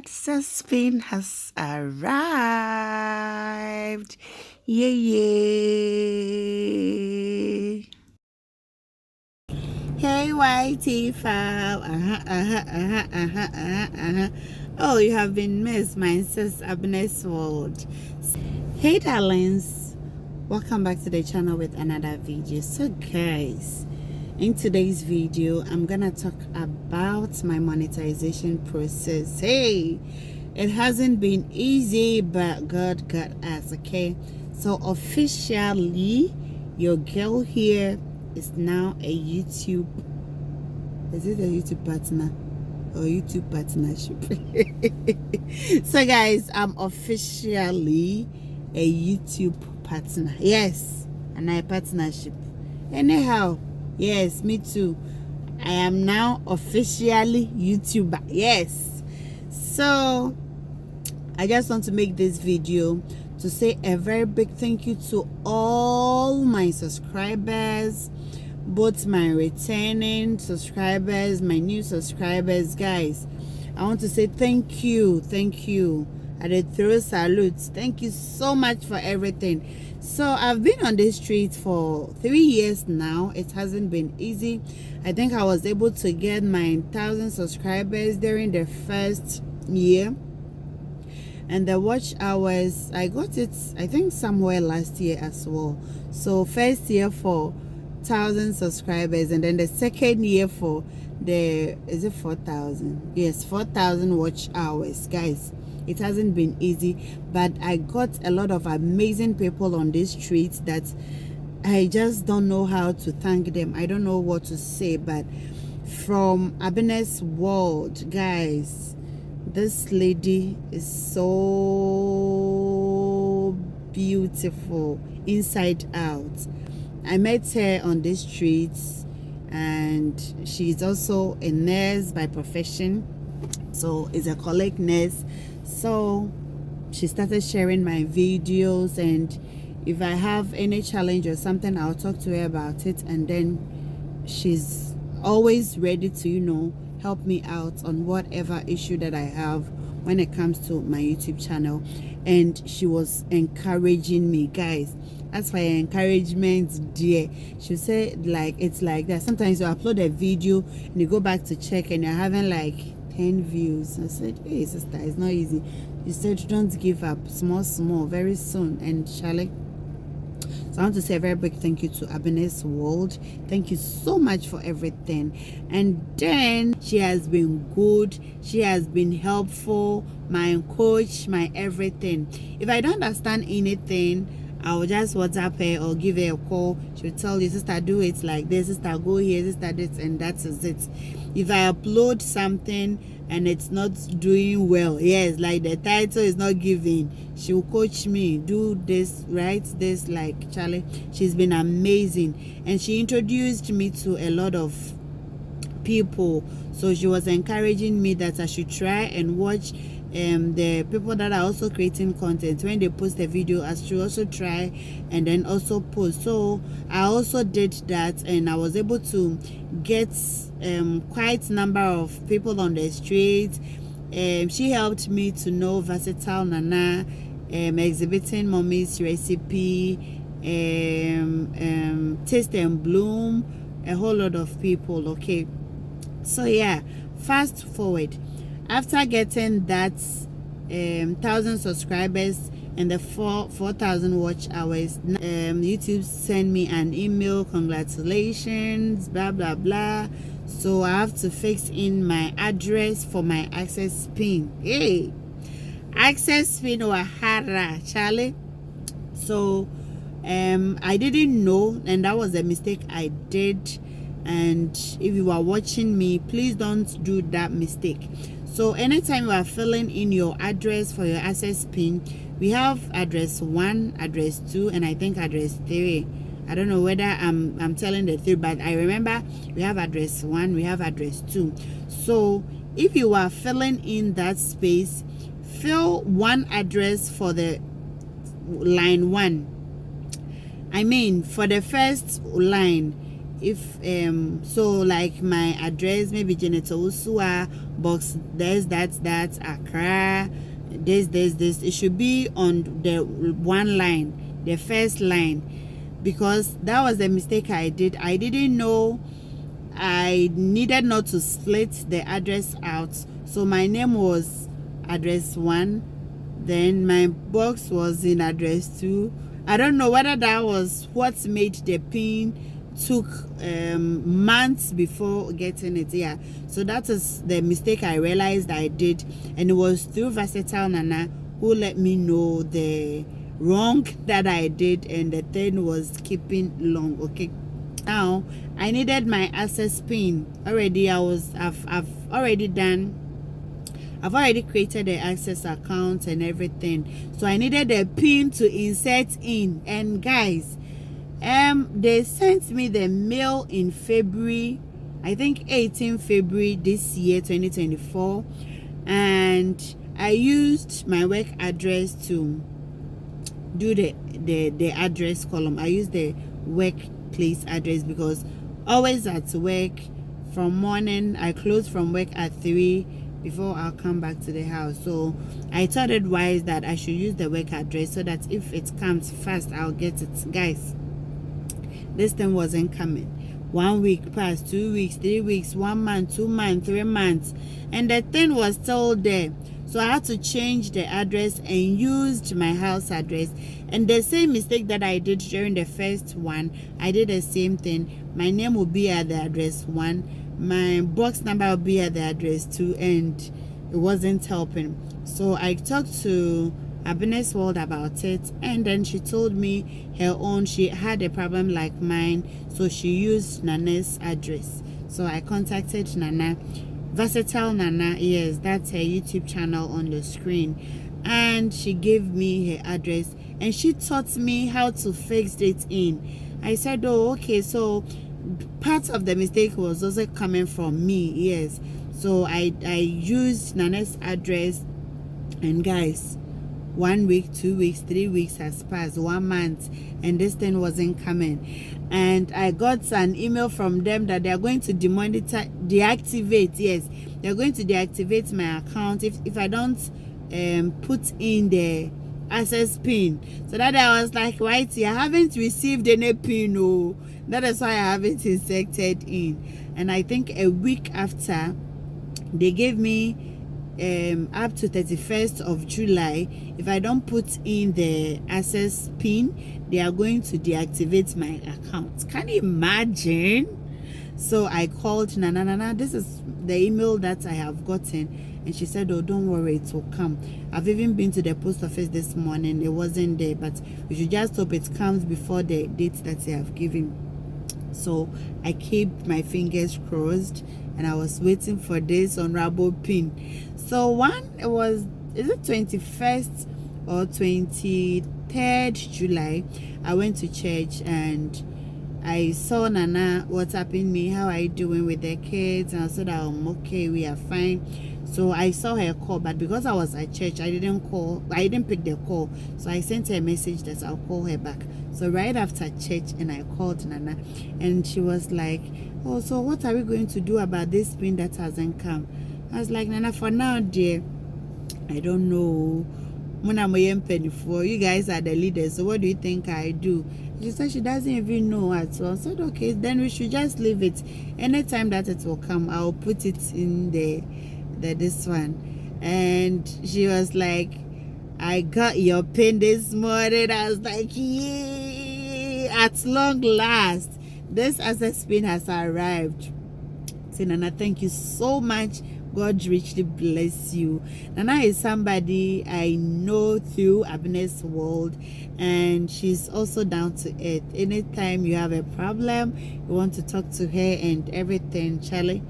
Adsense Pin has arrived. Yay! Hey, YT file. Oh, you have been missed, my sis Abena's world. Hey, darlings. Welcome back to the channel with another video. So, guys, in today's video, I'm gonna talk about my monetization process. Hey, it hasn't been easy, but God got us, okay? So officially, your girl here is now a YouTube. Is it a YouTube partner or YouTube partnership? So guys, I'm officially a YouTube partner. Yes, and a partnership. Anyhow, yes, me too. I am now officially YouTuber. Yes. So I just want to make this video to say a very big thank you to all my subscribers, both my returning subscribers, my new subscribers. Guys, I want to say thank you. I did throw salutes. Thank you so much for everything. So I've been on this street for 3 years now. It hasn't been easy. I think I was able to get my 1,000 subscribers during the first year, and the watch hours, I got it I think somewhere last year as well. So first year for 1,000 subscribers, and then the second year for the, is it 4,000? Yes, 4,000 watch hours. Guys, it hasn't been easy, but I got a lot of amazing people on this street that I just don't know how to thank them. I don't know what to say, but from Abena's world, guys, this lady is so beautiful inside out. I met her on the streets, and she's also a nurse by profession, so is a colleague nurse. So she started sharing my videos, and if I have any challenge or something, I'll talk to her about it, and then she's always ready to, you know, help me out on whatever issue that I have when it comes to my YouTube channel. And she was encouraging me, guys. That's why encouragement, dear. She said, like, it's like that. Sometimes you upload a video and you go back to check and you're having like 10 views. I said, hey sister, it's not easy. You said don't give up, small, very soon. And Charlie, so I want to say a very big thank you to Abena's world. Thank you so much for everything. And then she has been good. She has been helpful, my coach, my everything. If I don't understand anything, I will just WhatsApp her or give her a call. She'll tell you, sister, do it like this, sister, go here, sister, this, and that is it. If I upload something and it's not doing well, yes, like the title is not giving, she will coach me, do this, write this, like Charlie. She's been amazing, and she introduced me to a lot of people. So she was encouraging me that I should try and watch the people that are also creating content. When they post a video, I should also try and then also post. So I also did that, and I was able to get quite a number of people on the street. She helped me to know Versatile Nana, Exhibiting Mommy's Recipe, Taste and Bloom, a whole lot of people. Okay, so yeah, fast forward, after getting that 1,000 subscribers and the 4,000 watch hours, YouTube sent me an email, congratulations, blah blah blah. So I have to fix in my address for my Adsense Pin. Hey, Adsense Pin Wahara, Charlie. So I didn't know, and that was a mistake I did. And if you are watching me, please don't do that mistake. So anytime you are filling in your address for your Adsense Pin, we have address 1, address 2, and I think address 3. I don't know whether I'm telling the truth, but I remember we have address 1, we have address 2. So if you are filling in that space, fill one address for the line 1. I mean, for the first line, if so like my address, maybe Janitor Usua box that's Accra, this, it should be on the one line, the first line, because that was the mistake I did. I didn't know I needed not to split the address out. So my name was address 1, then my box was in address 2. I don't know whether that was what made the pin took months before getting it. Yeah, so that is the mistake I realized I did, and it was through Versatile Nana who let me know the wrong that I did, and the thing was keeping long. Okay, now I needed my access pin already. I've already created the access account and everything, so I needed a pin to insert in. And guys, they sent me the mail in February, I think 18 February this year, 2024, and I used my work address to do the address column. I used the workplace address because always at work from morning. I close from work at 3 before I'll come back to the house. So I thought it wise that I should use the work address so that if it comes fast, I'll get it. Guys, this thing wasn't coming. 1 week passed, 2 weeks, 3 weeks, 1 month, 2 months, 3 months, and the thing was still there. So I had to change the address and used my house address. And the same mistake that I did during the first one, I did the same thing. My name will be at the address 1, my box number will be at the address 2, and it wasn't helping. So I talked to Abena's World about it, and then she told me her own, she had a problem like mine, so she used Nana's address. So I contacted Nana, Versatile Nana, yes, that's her YouTube channel on the screen, and she gave me her address and she taught me how to fix it in. I said, oh, okay, so part of the mistake was also coming from me, yes. So I used Nana's address, and guys, 1 week, 2 weeks, 3 weeks has passed, 1 month, and this thing wasn't coming. And I got an email from them that they are going to deactivate. Yes, they're going to deactivate my account if I don't put in the access pin. So that I was like, Whitey, I haven't received any pin. No, that is why I haven't inserted in. And I think a week after, they gave me up to 31st of July. If I don't put in the access pin, they are going to deactivate my account. Can you imagine? So I called Nana, this is the email that I have gotten, and she said, oh, don't worry, it will come. I've even been to the post office this morning, it wasn't there, but we should just hope it comes before the date that they have given. So I kept my fingers crossed, and I was waiting for this honorable pin. So it was, is it 21st or 23rd July, I went to church and I saw Nana WhatsApping me, how are you doing with the kids? And I said, I'm okay, we are fine. So I saw her call, but because I was at church, I didn't pick the call. So I sent her a message that I'll call her back. So right after church, and I called Nana, and she was like, oh, so what are we going to do about this pin that hasn't come? I was like, Nana, for now, dear, I don't know. You guys are the leaders, so what do you think I do? She said she doesn't even know at all. I said, okay, then we should just leave it. Anytime that it will come, I'll put it in this one. And she was like, I got your pin this morning. I was like, yay, at long last, this access pin has arrived. So Nana, thank you so much. God richly bless you. Nana is somebody I know through Abena's World, and she's also down to earth. Anytime you have a problem, you want to talk to her and everything, Charlie,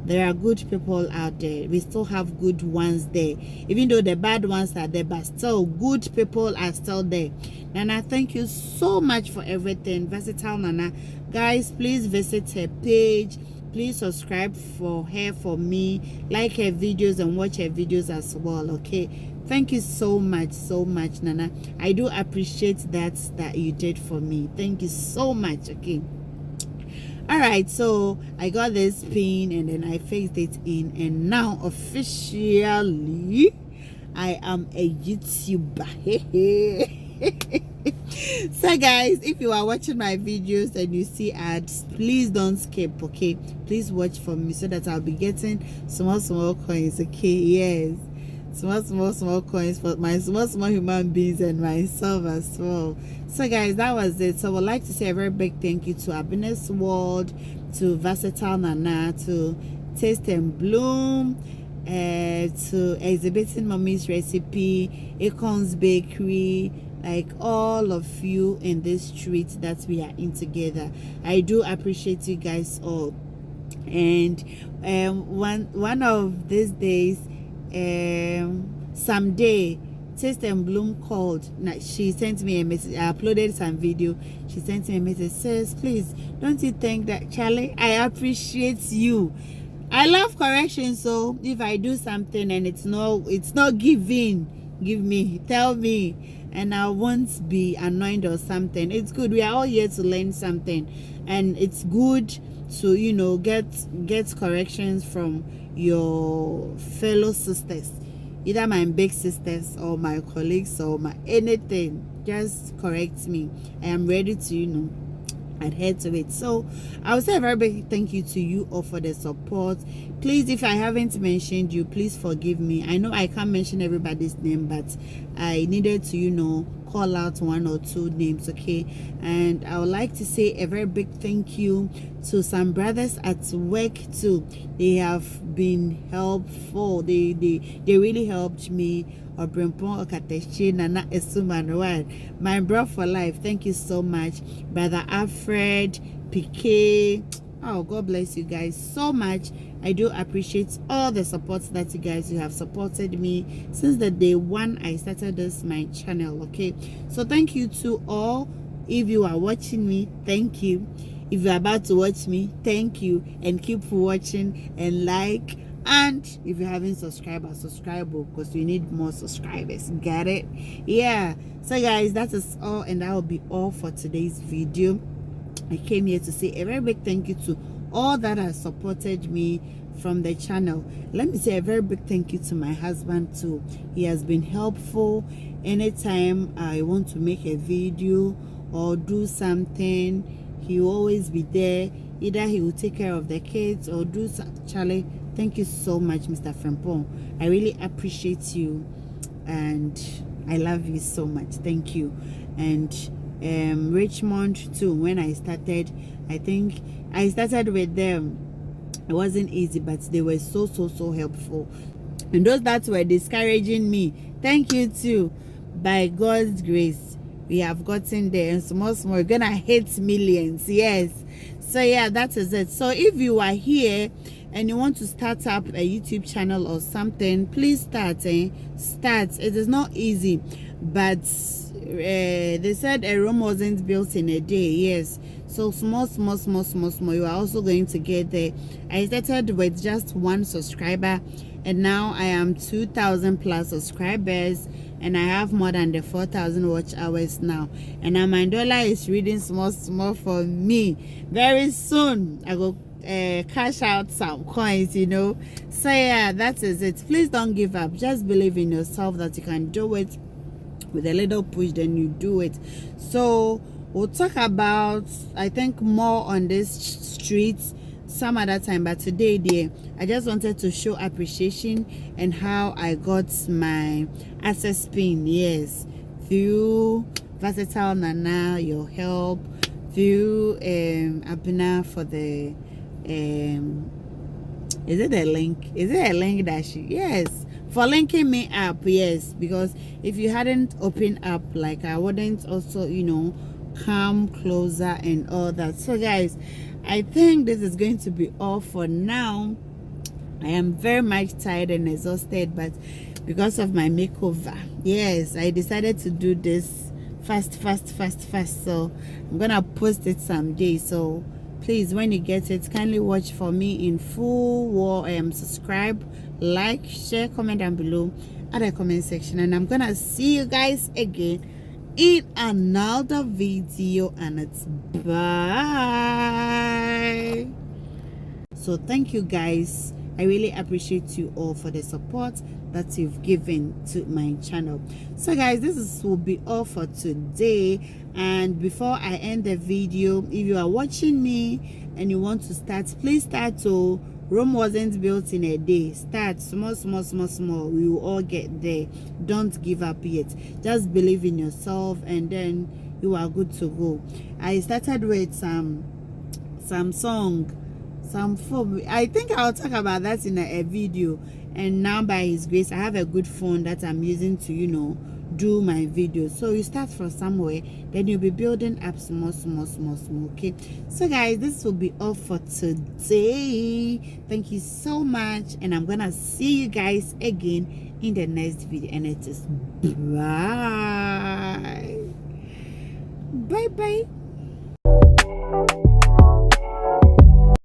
there are good people out there. We still have good ones there. Even though the bad ones are there, but still good people are still there. Nana, thank you so much for everything. Versatile Nana. Guys, please visit her page. Please subscribe for her, for me. Like her videos and watch her videos as well, okay? Thank you so much, Nana. I do appreciate that you did for me. Thank you so much, okay? All right, so I got this pin and then I fixed it in, and now officially I am a YouTuber. So guys, if you are watching my videos and you see ads, please don't skip, okay? Please watch for me so that I'll be getting small coins, okay? Yes, small coins for my small human beings and myself as well. So guys, that was it. So I would like to say a very big thank you to Abena's World, to Versatile Nana, to Taste and Bloom, to Exhibiting Mommy's Recipe, Acons Backery, like all of you in this street that we are in together. I do appreciate you guys all. And one of these days, someday, Taste and Bloom called. Now, she sent me a message. I uploaded some video. She sent me a message. Says, please, don't you think that, Charlie, I appreciate you. I love correction, so if I do something and it's not giving, give me, tell me, and I won't be annoyed or something. It's good. We are all here to learn something, and it's good to, you know, get corrections from your fellow sisters, either my big sisters or my colleagues or my anything. Just correct me. I am ready to, you know, adhere to it. So I will say a very big thank you to you all for the support. Please, if I haven't mentioned you, please forgive me. I know I can't mention everybody's name, but I needed to, you know, call out one or two names, okay? And I would like to say a very big thank you to some brothers at work too. They have been helpful. They really helped me. My bro for life, thank you so much. Brother Alfred, PK, oh, God bless you guys so much. I do appreciate all the support that you guys have supported me since the day one I started this my channel, okay? So thank you to all. If you are watching me, thank you. If you're about to watch me, thank you, and keep watching and like. And if you haven't subscribed, subscribe, because we need more subscribers. Get it? Yeah. So guys, that is all, and that will be all for today's video. I came here to say a very big thank you to all that have supported me from the channel. Let me say a very big thank you to my husband too. He has been helpful. Anytime I want to make a video or do something, he will always be there. Either he will take care of the kids or do something. Charlie, thank you so much, Mr. Frempong. I really appreciate you, and I love you so much. Thank you. And Richmond too, when I started, I think I started with them. It wasn't easy, but they were so helpful. And those that were discouraging me, thank you too. By God's grace, we have gotten there, and small we're gonna hit millions. Yes. So yeah, that is it. So if you are here and you want to start up a YouTube channel or something, please start. Start. It is not easy, but they said a Rome wasn't built in a day. Yes. So small, you are also going to get there. I started with just 1 subscriber, and now I am 2,000 plus subscribers, and I have more than the 4,000 watch hours now. And now my dollar is reading small for me. Very soon I will cash out some coins, you know. So yeah, that is it. Please don't give up. Just believe in yourself that you can do it. With a little push, then you do it. So we'll talk about, I think, more on this street some other time, but today, dear, I just wanted to show appreciation and how I got my Adsense Pin. Yes, through Versatile Nana, your help, through Abena for the is it a link? Is it a link that she? Yes, for linking me up. Yes, because if you hadn't opened up, like, I wouldn't also, you know, come closer and all that. So guys, I think this is going to be all for now. I am very much tired and exhausted, but because of my makeover, yes, I decided to do this fast. So I'm gonna post it someday. So please, when you get it, kindly watch for me in full, or subscribe, like, share, comment down below at the comment section, and I'm gonna see you guys again in another video, and it's bye. So thank you guys. I really appreciate you all for the support that you've given to my channel. So guys, will be all for today. And before I end the video, if you are watching me and you want to start, please start. So Rome wasn't built in a day. Start small. We will all get there. Don't give up yet. Just believe in yourself, and then you are good to go. I started with some song, some phone. I think I'll talk about that in a video. And now by His grace, I have a good phone that I'm using to, do my videos. So you start from somewhere, then you'll be building up small. Okay, so guys, this will be all for today. Thank you so much, and I'm gonna see you guys again in the next video, and it is bye.